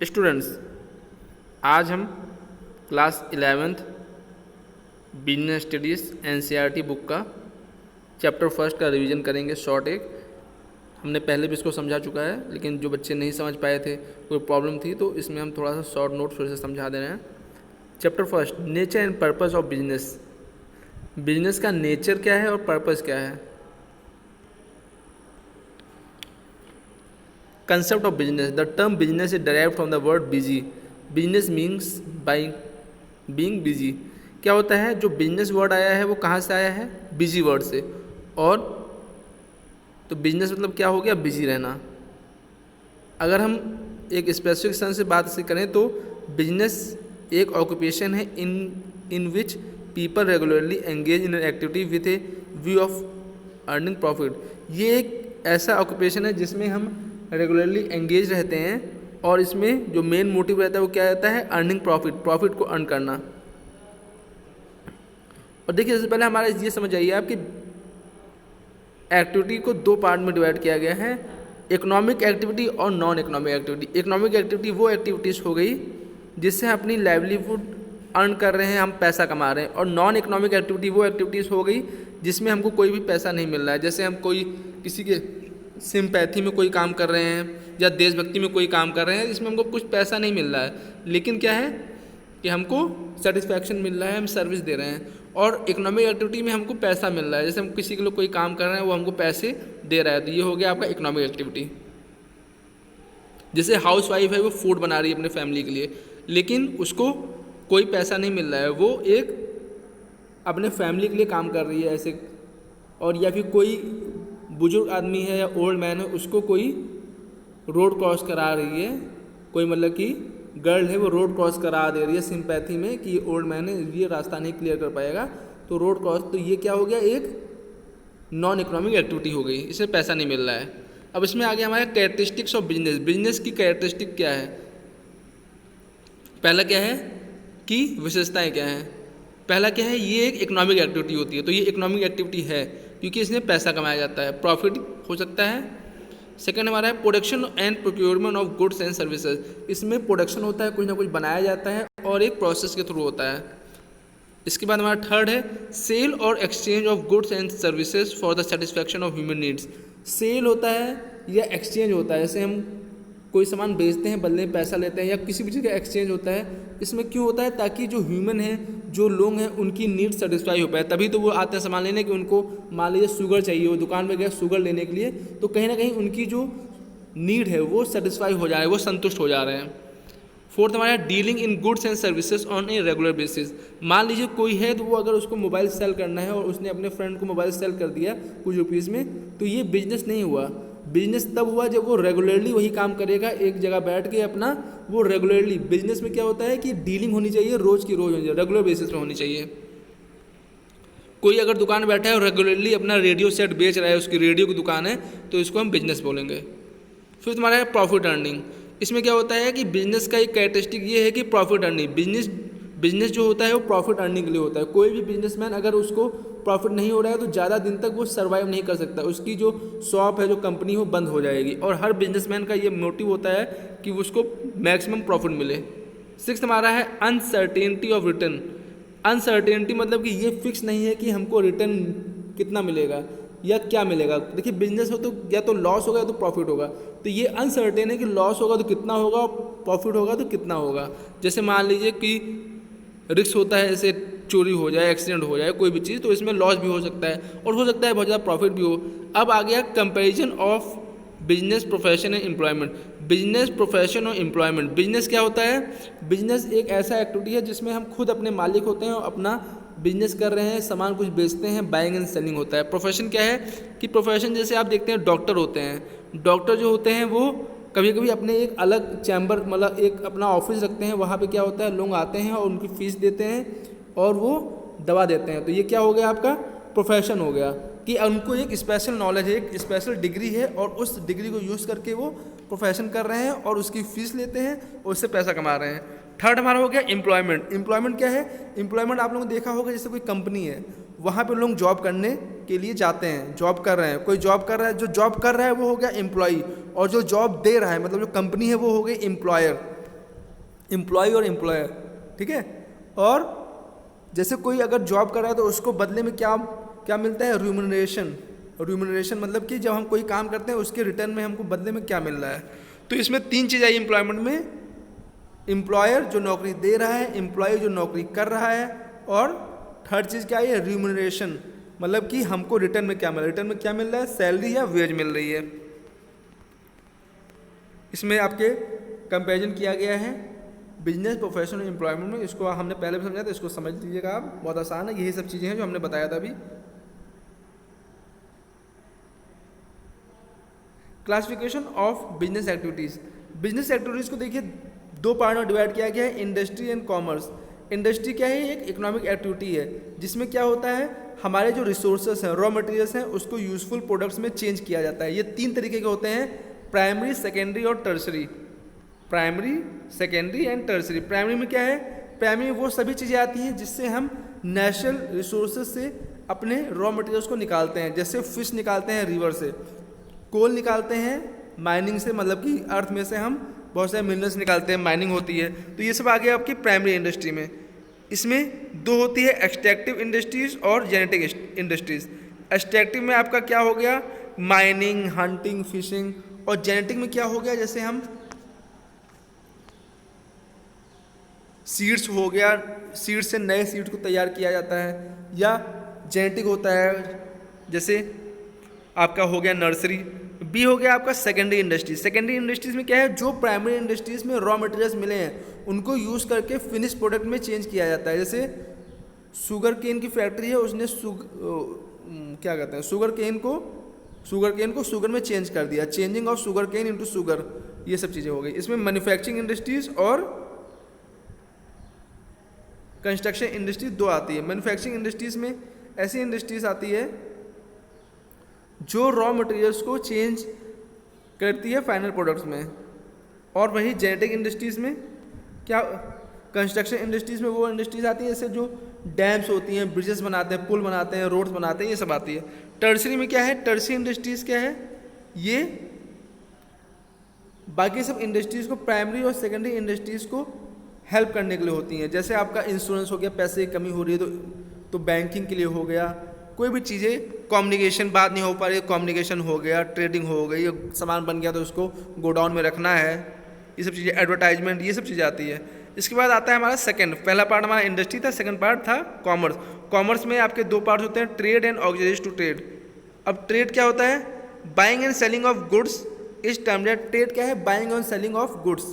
Students, आज हम class 11th business studies NCERT book का चैप्टर फर्स्ट का रिवीजन करेंगे। शॉर्ट एक हमने पहले भी इसको समझा चुका है, लेकिन जो बच्चे नहीं समझ पाए थे, कोई प्रॉब्लम थी, तो इसमें हम थोड़ा सा शॉर्ट नोट फिर से समझा दे रहे हैं। Chapter first, nature and purpose of business. Business का नेचर क्या है और पर्पस क्या है। Concept of business, the term business is derived from the word busy. Business means by being busy. क्या होता है, जो बिजनेस वर्ड आया है वो कहाँ से आया है, बिजी वर्ड से। और तो बिजनेस मतलब क्या हो गया, बिजी रहना। अगर हम एक स्पेसिफिक सेंस से बात से करें तो बिजनेस एक ऑक्यूपेशन है in which people regularly engage in an activity with a view of earning profit. ये एक ऐसा ऑक्यूपेशन है जिसमें हम रेगुलरली एंगेज रहते हैं और इसमें जो मेन मोटिव रहता है वो क्या रहता है, अर्निंग प्रॉफिट, प्रॉफिट को अर्न करना। और देखिए, सबसे पहले हमारा ये समझ आइए आपकी एक्टिविटी को दो पार्ट में डिवाइड किया गया है, इकोनॉमिक एक्टिविटी और non economic activity. Economic activity वो एक्टिविटीज़ हो गई जिससे हम अपनी लाइवलीहुड अर्न कर रहे हैं, हम पैसा कमा रहे हैं। और नॉन इकोनॉमिक एक्टिविटी वो एक्टिविटीज़ हो गई जिसमें हमको कोई भी पैसा नहीं मिल रहा है। जैसे हम कोई किसी के सिंपैथी में कोई काम कर रहे हैं या देशभक्ति में कोई काम कर रहे हैं, इसमें हमको कुछ पैसा नहीं मिल रहा है, लेकिन क्या है कि हमको सेटिस्फैक्शन मिल रहा है, हम सर्विस दे रहे हैं। और इकोनॉमिक एक्टिविटी में हमको पैसा मिल रहा है, जैसे हम किसी के लिए कोई काम कर रहे हैं वो हमको पैसे दे रहा है, तो ये हो गया आपका इकोनॉमिक एक्टिविटी। जैसे हाउस वाइफ है, वो फूड बना रही है अपने फैमिली के लिए, लेकिन उसको कोई पैसा नहीं मिल रहा है, वो एक अपने फैमिली के लिए काम कर रही है ऐसे। और या फिर कोई बुजुर्ग आदमी है या ओल्ड मैन है, उसको कोई रोड क्रॉस करा रही है, कोई मतलब कि गर्ल है वो रोड क्रॉस करा दे रही है सिंपैथी में कि ओल्ड मैन है, ये रास्ता नहीं क्लियर कर पाएगा, तो रोड क्रॉस, तो ये क्या हो गया, एक नॉन इकोनॉमिक एक्टिविटी हो गई, इसमें पैसा नहीं मिल रहा है। अब इसमें आ गया हमारे कैरेक्टरिस्टिक्स ऑफ बिजनेस। बिजनेस की कैरेक्टरिस्टिक क्या है, पहला क्या है कि विशेषताएं क्या हैं। पहला क्या है, ये एक इकोनॉमिक एक्टिविटी होती है, तो ये इकोनॉमिक एक्टिविटी है क्योंकि इसमें पैसा कमाया जाता है, प्रॉफिट हो सकता है। सेकंड हमारा है production and procurement of goods and services. इसमें प्रोडक्शन होता है, कुछ ना कुछ बनाया जाता है और एक प्रोसेस के थ्रू होता है। इसके बाद हमारा थर्ड है सेल और exchange of goods and services for the satisfaction of human needs. Sale होता है या एक्सचेंज होता है, जैसे हम कोई सामान बेचते हैं, बदले में पैसा लेते हैं, या किसी भी चीज़ का एक्सचेंज होता है। इसमें क्यों होता है, ताकि जो ह्यूमन है, जो लोग हैं, उनकी नीड सेटिस्फाई हो पाए, तभी तो वो आते हैं सामान लेने कि उनको मान लीजिए शुगर चाहिए, वो दुकान में गए शुगर लेने के लिए, तो कहीं ना कहीं उनकी जो नीड है वो सेटिस्फाई हो जा रहे हैं, वो संतुष्ट हो जा रहे हैं। फोर्थ हमारा dealing in goods and services on a regular basis. मान लीजिए कोई है, तो वो अगर उसको मोबाइल सेल करना है और उसने अपने फ्रेंड को मोबाइल सेल कर दिया कुछ रुपीज़ में, तो ये बिजनेस नहीं हुआ। बिजनेस तब हुआ जब वो रेगुलरली वही काम करेगा, एक जगह बैठ के अपना, वो रेगुलरली। बिजनेस में क्या होता है कि डीलिंग होनी चाहिए, रोज़ की रोज़ होनी चाहिए, रेगुलर बेसिस पे होनी चाहिए। कोई अगर दुकान में बैठा है और रेगुलरली अपना रेडियो सेट बेच रहा है, उसकी रेडियो की दुकान है, तो इसको हम बिजनेस बोलेंगे। फिर तुम्हारा है प्रॉफिट अर्निंग। इसमें क्या होता है कि बिजनेस का एक कैरेक्टरिस्टिक ये है कि प्रॉफिट अर्निंग। बिजनेस जो होता है वो प्रॉफिट अर्निंग के लिए होता है। कोई भी बिजनेसमैन अगर उसको प्रॉफिट नहीं हो रहा है तो ज़्यादा दिन तक वो सर्वाइव नहीं कर सकता, उसकी जो शॉप है, जो कंपनी हो, बंद हो जाएगी। और हर बिजनेसमैन का ये मोटिव होता है कि उसको मैक्सिमम प्रॉफिट मिले। सिक्स्थ हमारा है अनसर्टेनिटी ऑफ रिटर्न। अनसर्टेनिटी मतलब कि ये फिक्स नहीं है कि हमको रिटर्न कितना मिलेगा या क्या मिलेगा। देखिए, बिजनेस हो तो या तो लॉस होगा या तो प्रॉफिट होगा, तो ये अनसर्टेन है कि लॉस होगा तो कितना होगा, प्रॉफिट होगा तो कितना होगा। जैसे मान लीजिए कि रिस्क होता है, जैसे चोरी हो जाए, एक्सीडेंट हो जाए, कोई भी चीज़, तो इसमें लॉस भी हो सकता है और हो सकता है बहुत ज़्यादा प्रॉफिट भी हो। अब आ गया comparison of business, profession and employment. Business, profession और एम्प्लॉयमेंट। बिजनेस क्या होता है, बिजनेस एक ऐसा एक्टिविटी है जिसमें हम खुद अपने मालिक होते हैं और अपना बिजनेस कर रहे हैं, सामान कुछ बेचते हैं, बाइंग एंड सेलिंग होता है। प्रोफेशन क्या है कि प्रोफेशन जैसे आप देखते हैं डॉक्टर होते हैं, डॉक्टर जो होते हैं वो कभी कभी अपने एक अलग चैम्बर, मतलब एक अपना ऑफिस रखते हैं, वहाँ पे क्या होता है, लोग आते हैं और उनकी फीस देते हैं और वो दवा देते हैं। तो ये क्या हो गया, आपका प्रोफेशन हो गया कि उनको एक स्पेशल नॉलेज है, एक स्पेशल डिग्री है और उस डिग्री को यूज़ करके वो प्रोफेशन कर रहे हैं और उसकी फ़ीस लेते हैं और उससे पैसा कमा रहे हैं। थर्ड हमारा हो गया एम्प्लॉयमेंट। एम्प्लॉयमेंट क्या है, एम्प्लॉयमेंट आप लोगों ने देखा होगा, जैसे कोई कंपनी है, वहाँ पे लोग जॉब करने के लिए जाते हैं, जॉब कर रहे हैं, कोई जॉब कर रहा है, जो जॉब कर रहा है वो हो गया एम्प्लॉई, और जो जॉब दे रहा है मतलब जो कंपनी है वो हो गई एम्प्लॉयर। एम्प्लॉय और एम्प्लॉयर, ठीक है। और जैसे कोई अगर जॉब कर रहा है तो उसको बदले में क्या क्या मिलता है, रिम्यूनरेशन। रिम्यूनरेशन मतलब कि जब हम कोई काम करते हैं उसके रिटर्न में हमको बदले में क्या मिल रहा है। तो इसमें 3 चीज़ आई एम्प्लॉयमेंट में, एम्प्लॉयर जो नौकरी दे रहा है, एम्प्लॉय जो नौकरी कर रहा है, और थर्ड चीज़ क्या है, रिम्यूनरेशन, मतलब कि हमको रिटर्न में क्या मिल रहा है। रिटर्न में क्या मिल रहा है, सैलरी या वेज मिल रही है। इसमें आपके कंपैरिजन किया गया है बिजनेस, प्रोफेशन और एम्प्लॉयमेंट में। इसको हमने पहले भी समझा था, इसको समझ लीजिएगा आप, बहुत आसान है। यही सब चीज़ें हैं जो हमने बताया था अभी। Classification of business activities. Business activities को देखिए 2 पार्ट में डिवाइड किया गया है, इंडस्ट्री एंड कॉमर्स। इंडस्ट्री क्या है, एक इकोनॉमिक एक्टिविटी है जिसमें क्या होता है, हमारे जो रिसोर्सेस हैं, रॉ मटेरियल्स हैं, उसको यूजफुल प्रोडक्ट्स में चेंज किया जाता है। ये 3 तरीके के होते हैं, प्राइमरी, सेकेंडरी और tertiary. Primary, secondary and tertiary. Primary में क्या है, प्राइमरी में वो सभी चीज़ें आती हैं जिससे हम नेचुरल रिसोर्सेज से अपने रॉ मटेरियल्स को निकालते हैं। जैसे फिश निकालते हैं रिवर से, कोल निकालते हैं माइनिंग से, मतलब कि अर्थ में से हम बहुत सारे मिनरल्स निकालते हैं, माइनिंग होती है। तो ये सब आ गया आपकी प्राइमरी इंडस्ट्री में। इसमें 2 होती है, एक्सट्रैक्टिव इंडस्ट्रीज और जेनेटिक इंडस्ट्रीज। एक्सट्रैक्टिव में आपका क्या हो गया, माइनिंग, हंटिंग, फिशिंग। और जेनेटिक में क्या हो गया, जैसे हम सीड्स हो गया, सीड्स से नए सीड को तैयार किया जाता है। या जेनेटिक होता है, जैसे आपका हो गया नर्सरी। बी हो गया आपका सेकेंडरी इंडस्ट्रीज। सेकेंडरी इंडस्ट्रीज में क्या है, जो प्राइमरी इंडस्ट्रीज में रॉ मटेरियल्स मिले हैं उनको यूज़ करके फिनिश प्रोडक्ट में चेंज किया जाता है। जैसे शुगर केन की फैक्ट्री है, उसने क्या कहते हैं, शुगर केन को शुगर में चेंज कर दिया, changing of sugar cane into sugar, ये सब चीज़ें हो गई। इसमें मैन्युफैक्चरिंग इंडस्ट्रीज और कंस्ट्रक्शन इंडस्ट्री 2 आती है। मैन्युफैक्चरिंग इंडस्ट्रीज में ऐसी इंडस्ट्रीज आती है जो रॉ मटेरियल्स को चेंज करती है फाइनल प्रोडक्ट्स में। और वही जेनेटिक इंडस्ट्रीज़ में क्या, कंस्ट्रक्शन इंडस्ट्रीज़ में वो इंडस्ट्रीज़ आती हैं जैसे जो डैम्स होती हैं, ब्रिजेस बनाते हैं, पुल बनाते हैं, रोड्स बनाते हैं, ये सब आती है। टर्सरी में क्या है, टर्सरी इंडस्ट्रीज़ क्या है, ये बाकी सब इंडस्ट्रीज़ को, प्राइमरी और सेकेंडरी इंडस्ट्रीज़ को हेल्प करने के लिए होती हैं। जैसे आपका इंश्योरेंस हो गया, पैसे की कमी हो रही है तो बैंकिंग के लिए हो गया, कोई भी चीज़ें, कम्युनिकेशन बात नहीं हो पा रही है, कम्युनिकेशन हो गया, ट्रेडिंग हो गई, सामान बन गया तो उसको गोडाउन में रखना है, ये सब चीज़ें, एडवर्टाइजमेंट, ये सब चीज़ें आती है। इसके बाद आता है हमारा सेकंड, पहला पार्ट हमारा इंडस्ट्री था, सेकंड पार्ट था कॉमर्स। कॉमर्स में आपके 2 पार्ट्स होते हैं, trade and auxiliaries to trade. अब ट्रेड क्या होता है, buying and selling of goods इस टर्म। ट्रेड क्या है, buying and selling of goods,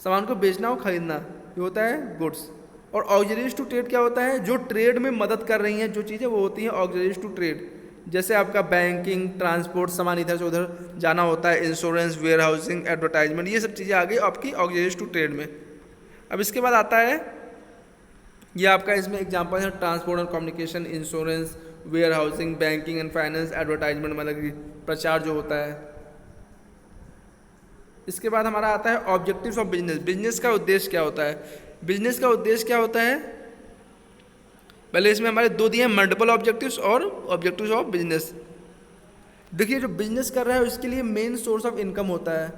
सामान को बेचना और खरीदना, ये होता है गुड्स। और ऑक्सिलरीज टू ट्रेड क्या होता है, जो ट्रेड में मदद कर रही हैं जो चीज़ें, वो होती हैं ऑक्सिलरीज टू ट्रेड। जैसे आपका बैंकिंग, ट्रांसपोर्ट, सामान इधर से उधर जाना होता है, इंश्योरेंस, वेयर हाउसिंग, एडवर्टाइजमेंट, ये सब चीज़ें आ गई आपकी ऑक्सिलरीज टू ट्रेड में। अब इसके बाद आता है, ये आपका इसमें एग्जाम्पल है, ट्रांसपोर्ट और communication, insurance, warehousing, banking and finance, advertisement, मतलब कि प्रचार जो होता है। इसके बाद हमारा आता है ऑब्जेक्टिव्स ऑफ बिजनेस। बिजनेस का उद्देश्य क्या होता है, बिजनेस का उद्देश्य क्या होता है, पहले इसमें हमारे 2 दिए हैं, मल्टीपल ऑब्जेक्टिव्स और ऑब्जेक्टिव्स ऑफ बिजनेस। देखिए जो बिजनेस कर रहा है उसके लिए मेन सोर्स ऑफ इनकम होता है,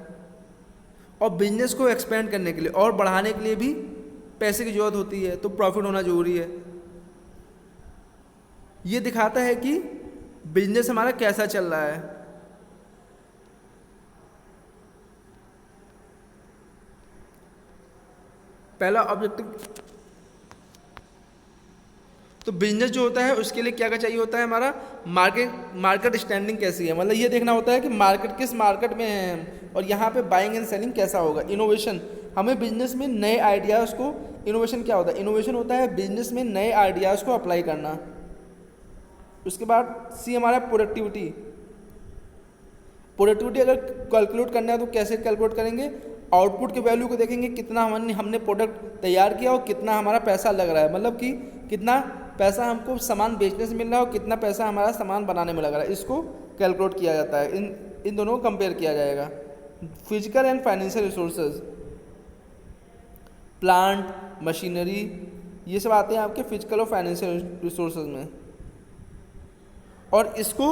और बिजनेस को एक्सपेंड करने के लिए और बढ़ाने के लिए भी पैसे की जरूरत होती है, तो प्रॉफिट होना जरूरी है। ये दिखाता है कि बिजनेस हमारा कैसा चल रहा है। पहला ऑब्जेक्टिव, तो बिजनेस जो होता है उसके लिए क्या क्या चाहिए होता है, हमारा मार्केट स्टैंडिंग कैसी है, मतलब ये देखना होता है कि मार्केट किस मार्केट में है और यहाँ पे बाइंग एंड सेलिंग कैसा होगा। इनोवेशन, हमें बिजनेस में नए आइडियाज़ को, इनोवेशन क्या होता है, इनोवेशन होता है बिजनेस में नए आइडियाज़ को अप्लाई करना। उसके बाद सी हमारा प्रोडक्टिविटी। प्रोडक्टिविटी अगर कैलकुलेट करना है तो कैसे कैलकुलेट करेंगे, आउटपुट के वैल्यू को देखेंगे, कितना हमने प्रोडक्ट तैयार किया और कितना हमारा पैसा लग रहा है, मतलब कि कितना पैसा हमको सामान बेचने से मिल रहा है और कितना पैसा हमारा सामान बनाने में लग रहा है, इसको कैलकुलेट किया जाता है। इन दोनों को कंपेयर किया जाएगा। Physical and financial resources, plant, machinery, ये सब आते हैं आपके फिजिकल और फाइनेंशियल रिसोर्सेज में, और इसको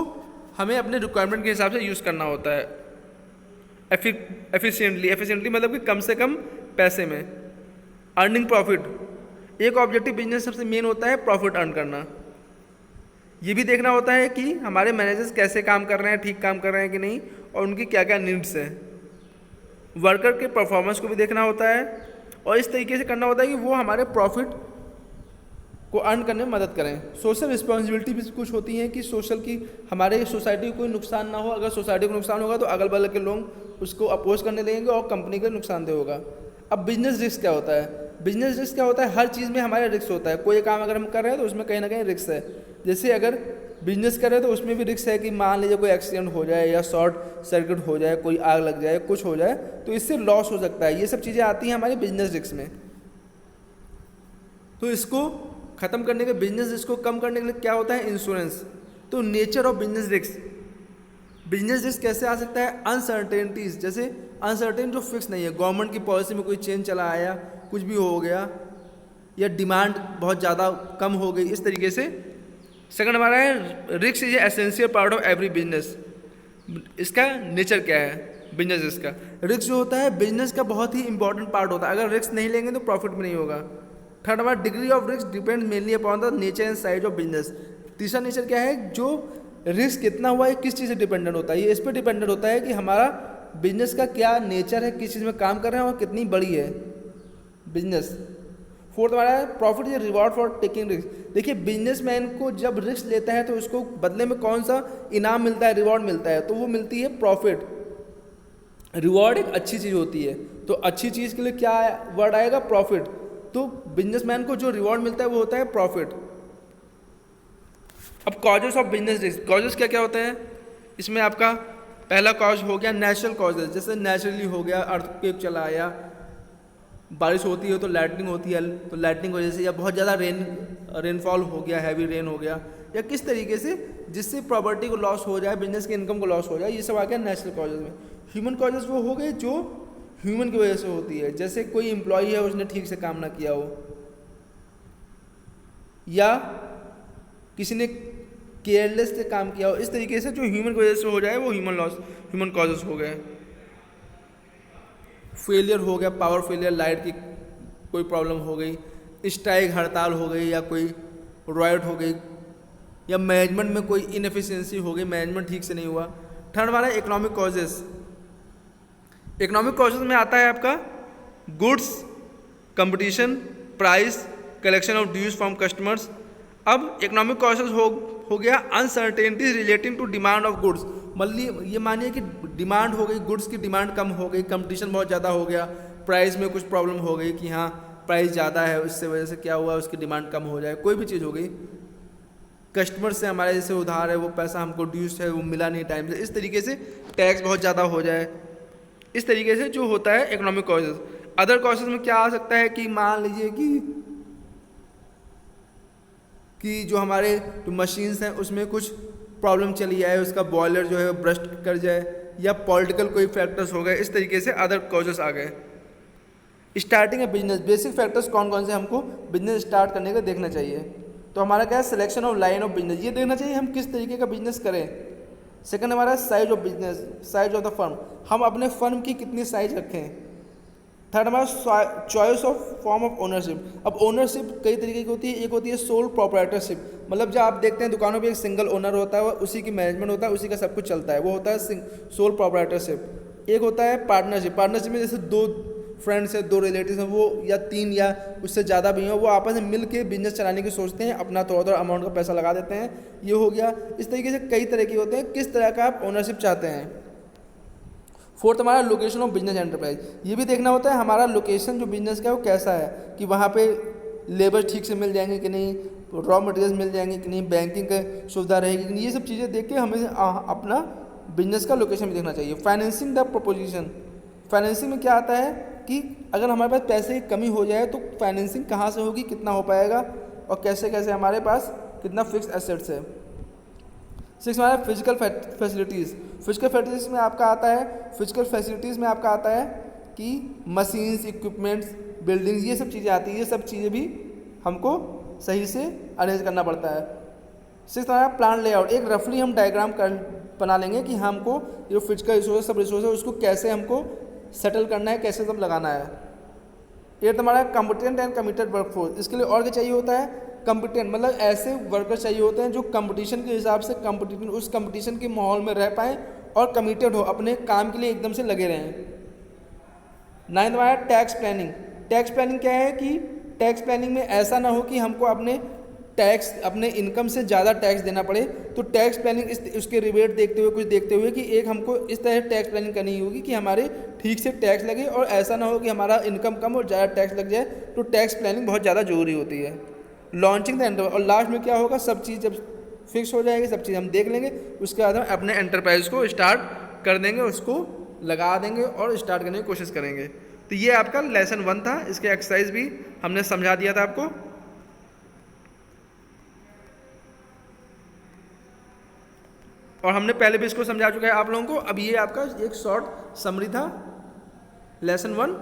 हमें अपने रिक्वायरमेंट के हिसाब से यूज़ करना होता है एफिशिएंटली मतलब कि कम से कम पैसे में। Earning profit. एक ऑब्जेक्टिव बिजनेस सबसे मेन होता है प्रॉफिट अर्न करना। ये भी देखना होता है कि हमारे मैनेजर्स कैसे काम कर रहे हैं, ठीक काम कर रहे हैं कि नहीं, और उनकी क्या क्या नीड्स हैं। वर्कर के परफॉर्मेंस को भी देखना होता है और इस तरीके से करना होता है कि वो हमारे प्रॉफिट को अर्न करने में मदद करें। सोशल रिस्पॉन्सिबिलिटी भी कुछ होती हैं कि सोशल की हमारे सोसाइटी को कोई नुकसान ना हो। अगर सोसाइटी को नुकसान होगा तो अगल बगल के लोग उसको अपोज करने लगेंगे और कंपनी को नुकसानदेह होगा। अब बिजनेस रिस्क क्या होता है? बिजनेस रिस्क क्या होता है? हर चीज़ में हमारे रिस्क होता है। कोई काम अगर हम कर रहे हैं तो उसमें कहीं ना कहीं रिस्क है। जैसे अगर बिजनेस कर रहे हैं तो उसमें भी रिस्क है कि मान लीजिए कोई एक्सीडेंट हो जाए या शॉर्ट सर्किट हो जाए, कोई आग लग जाए, कुछ हो जाए तो इससे लॉस हो सकता है। ये सब चीज़ें आती हैं हमारे बिजनेस रिस्क में। तो इसको ख़त्म करने के, बिजनेस रिस्क को कम करने के लिए क्या होता है? इंश्योरेंस। तो nature of business risk, business risk कैसे आ सकता है? अनसर्टेनिटीज़, जैसे अनसर्टेन जो फिक्स नहीं है, गवर्नमेंट की पॉलिसी में कोई चेंज चला आया, कुछ भी हो गया, या डिमांड बहुत ज़्यादा कम हो गई, इस तरीके से। सेकंड हमारा है risk is essential part of every business. इसका नेचर क्या है बिजनेस रिस्क का? रिस्क जो होता है बिजनेस का बहुत ही इंपॉर्टेंट पार्ट होता है। अगर रिस्क नहीं लेंगे तो प्रॉफिट भी नहीं होगा। थर्ड हमारा degree of risk depend mainly upon the nature and size of business. तीसरा नेचर क्या है? जो रिस्क कितना हुआ है किस चीज़ से डिपेंडेंट होता है? ये इस पर डिपेंडेंट होता है कि हमारा बिजनेस का क्या नेचर है, किस चीज़ में काम कर रहे हैं और कितनी बड़ी है बिजनेस। फोर्थ हमारा है profit is reward for taking risk. देखिए बिजनेसमैन को जब रिस्क लेता है तो उसको बदले में कौन सा इनाम मिलता है, रिवॉर्ड मिलता है, तो वो मिलती है प्रॉफिट। रिवॉर्ड एक अच्छी चीज़ होती है, तो अच्छी चीज़ के लिए क्या वर्ड आएगा? प्रॉफिट। तो बिजनेसमैन को जो रिवॉर्ड मिलता है वो होता है प्रॉफिट। अब causes of business risk, causes क्या क्या होते हैं? इसमें आपका पहला कॉज हो गया नेचुरल कॉजेज, जैसे नेचुरली हो गया, अर्थक्वेक चला आया, बारिश होती है तो लाइटनिंग होती है, तो लाइटनिंग की वजह से, या बहुत ज़्यादा रेनफॉल हो गया, हैवी रेन हो गया, या किस तरीके से जिससे प्रॉपर्टी को लॉस हो जाए, बिजनेस के इनकम को लॉस हो जाए, ये सब आ गया नेचुरल कॉजेज में। ह्यूमन कॉजेज वो हो गए जो ह्यूमन की वजह से होती है, जैसे कोई एम्प्लॉई है उसने ठीक से काम ना किया हो, या किसी ने केयरलेस से काम किया हो, इस तरीके से जो ह्यूमन की वजह से हो जाए वो ह्यूमन कॉजेज हो गए। फेलियर हो गया, पावर फेलियर, लाइट की कोई प्रॉब्लम हो गई, स्ट्राइक हड़ताल हो गई, या कोई रॉयट हो गई, या मैनेजमेंट में कोई इनएफिशिएंसी हो गई, मैनेजमेंट ठीक से नहीं हुआ। थर्ड हमारा इकोनॉमिक कॉजेस। इकोनॉमिक कॉजेस में आता है आपका goods, competition, price, collection of dues from customers. अब इकोनॉमिक कॉजेस हो गया uncertainties relating to demand of goods. मतलब ये मानिए कि डिमांड हो गई, गुड्स की डिमांड कम हो गई, कंपटीशन बहुत ज़्यादा हो गया, प्राइस में कुछ प्रॉब्लम हो गई कि हाँ प्राइस ज़्यादा है, उससे वजह से क्या हुआ, उसकी डिमांड कम हो जाए, कोई भी चीज़ हो गई। कस्टमर से हमारे जैसे उधार है, वो पैसा हमको ड्यूज है वो मिला नहीं टाइम से, इस तरीके से टैक्स बहुत ज़्यादा हो जाए, इस तरीके से जो होता है इकोनॉमिक कॉजेज। अदर कॉजेज में क्या आ सकता है कि मान लीजिए कि जो हमारे जो मशीन्स हैं उसमें कुछ प्रॉब्लम चली आए, उसका बॉयलर जो है ब्रस्ट कर जाए, या पॉलिटिकल कोई फैक्टर्स हो गए, इस तरीके से अदर कॉजेस आ गए। स्टार्टिंग ए बिजनेस, बेसिक फैक्टर्स कौन कौन से हमको बिजनेस स्टार्ट करने का देखना चाहिए। तो हमारा क्या है? Selection of line of business, ये देखना चाहिए हम किस तरीके का बिजनेस करें। सेकंड हमारा size of business, size of the firm, हम अपने फर्म की कितनी साइज रखें। थर्ड हमारा choice of form of ownership. अब ओनरशिप कई तरीके की होती है, एक होती है सोल प्रोप्राइटरशिप, मतलब जब आप देखते हैं दुकानों पे एक सिंगल ओनर होता है, उसी की मैनेजमेंट होता है, उसी का सब कुछ चलता है, वो होता है सोल प्रोप्राइटरशिप। एक होता है पार्टनरशिप, पार्टनरशिप में जैसे दो फ्रेंड्स हैं, दो रिलेटिव्स हैं, वो या तीन या उससे ज़्यादा भी हैं, वो आपस में मिल के बिजनेस चलाने की सोचते हैं, अपना थोड़ा थोड़ा अमाउंट का पैसा लगा देते हैं, ये हो गया। इस तरीके से कई तरह के होते हैं, किस तरह का आप ओनरशिप चाहते हैं। फोर्थ हमारा लोकेशन ऑफ बिजनेस एंटरप्राइज, ये भी देखना होता है हमारा लोकेशन जो बिजनेस का है वो कैसा है, कि वहाँ पे लेबर ठीक से मिल जाएंगे कि नहीं, रॉ मटेरियल्स मिल जाएंगे कि नहीं, बैंकिंग का सुविधा रहेगी कि नहीं, ये सब चीज़ें देख के हमें अपना बिजनेस का लोकेशन भी देखना चाहिए। फाइनेंसिंग द प्रोपोजिशन, फाइनेंसिंग में क्या आता है कि अगर हमारे पास पैसे की कमी हो जाए तो फाइनेंसिंग कहाँ से होगी, कितना हो पाएगा, और कैसे कैसे हमारे पास कितना फिक्स एसेट्स है। सिक्स हमारा फिजिकल फैसिलिटीज़, फिजिकल फैसिलिटीज़ में आपका आता है, फिजिकल फैसिलिटीज़ में आपका आता है कि मशीन्स, इक्विपमेंट्स, बिल्डिंग्स, ये सब चीज़ें आती हैं, ये सब चीज़ें भी हमको सही से अरेंज करना पड़ता है। सिक्स हमारा प्लान लेआउट, एक रफली हम डायग्राम बना लेंगे कि हमको जो फिजिकल रिसोर्स सब रिसोर्स है उसको कैसे हमको सेटल करना है, कैसे सब लगाना है। एट हमारा कॉम्पिटेंट एंड कमिटेड वर्कफोर्स। इसके लिए और क्या चाहिए होता है, कॉम्पिटेंट, मतलब ऐसे वर्कर चाहिए होते हैं जो कंपटीशन के हिसाब से उस कंपटीशन के माहौल में रह पाएँ और कमिटेड हो, अपने काम के लिए एकदम से लगे रहें। नाइन्थ हमारा टैक्स प्लानिंग। टैक्स प्लानिंग क्या है कि टैक्स प्लानिंग में ऐसा ना हो कि हमको अपने इनकम से ज़्यादा टैक्स देना पड़े, तो टैक्स प्लानिंग उसके रिबेट देखते हुए, कुछ देखते हुए कि एक हमको इस तरह टैक्स प्लानिंग करनी होगी कि हमारे ठीक से टैक्स लगे और ऐसा ना हो कि हमारा इनकम कम और ज़्यादा टैक्स लग जाए, तो टैक्स प्लानिंग बहुत ज़्यादा ज़रूरी होती है। लॉन्चिंग द एंटरप्राइज, और लास्ट में क्या होगा, सब चीज़ जब फिक्स हो जाएगी, सब चीज़ हम देख लेंगे, उसके बाद हम अपने एंटरप्राइज को स्टार्ट कर देंगे, उसको लगा देंगे और स्टार्ट करने की कोशिश करेंगे। तो ये आपका लेसन 1 था, इसके एक्सरसाइज भी हमने समझा दिया था आपको। और हमने पहले भी इसको समझा चुका है आप लोगों को। अब ये आपका एक शॉर्ट समरी था लेसन 1